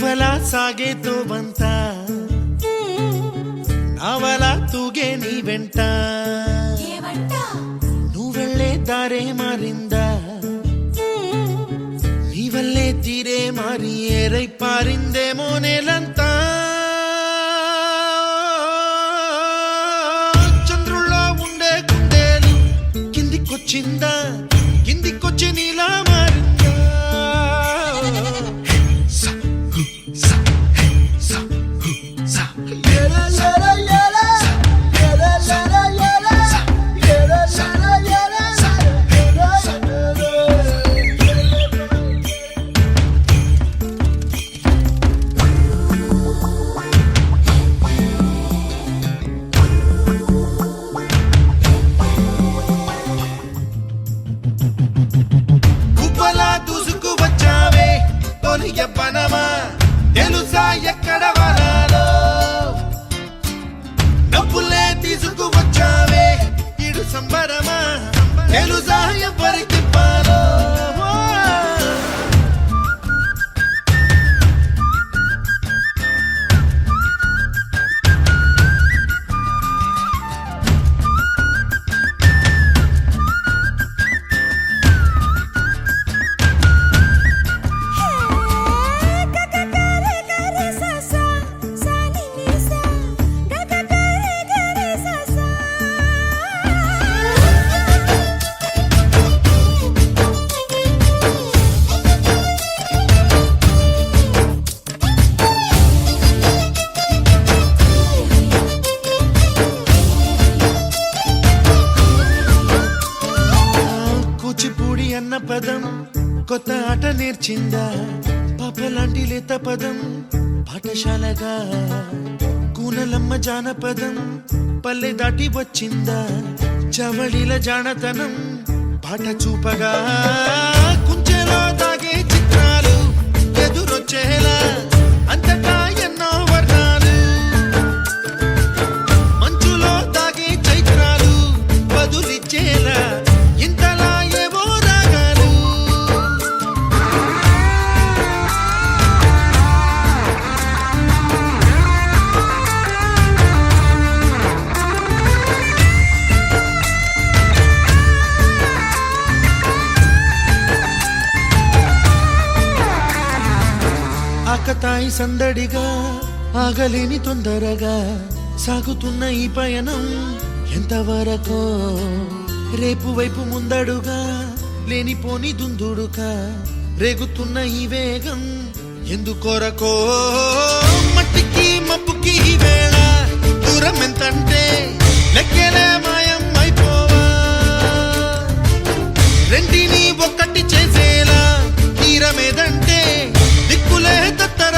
ಇವಲ ಸಾಗೆ ತೋವಂತ ನಾವಲ ತೂಗೆ ನೀ వెంట నువ్వెళ్ళే దారే మారిందా నీ వల్లే తీరే మారి ఏరై పారిందేమో నేలంతా చంద్రుల్లో ఉండే కుందేలు కిందికొచ్చిందా కిందికొచ్చి నీలా మారిందా పనమా తెలుసా ఎక్కడ వరాలో డబ్బులే తీసుకువచ్చావే ఇడు సంబరమా తెలుసా ఎవరికి పాలో అన్న పదం కొత్త ఆట నేర్చిందా పాపలాంటి లేత పదం పాఠశాలగా కూనలమ్మ జానపదం పల్లె దాటి వచ్చిందా చవళిల జానతనం పాట చూపగా కుంచెలో దాగే చిత్రాలు ఎదురొచ్చేలా అంతటా ఎన్నో వర్ణాలు మంచులో దాగే చైత్రాలు బదులిచ్చేలా ఇంతలా ఆకతాయి సందడిగా ఆగలేని తొందరగా సాగుతున్న ఈ పయనం ఎంతవరకో రేపు వైపు ముందడుగా లేనిపోని దుందుడుగా రేగుతున్న ఈ వేగం ఎందుకొరకో మట్టికి మప్పుకి ఈ వేళ దూరం ఎంతంటే లెక్కలే మాయం అయిపోవా రెండిని ఒక్కటి చేసేలా తీరమేదంటే దిక్కులే తత్తర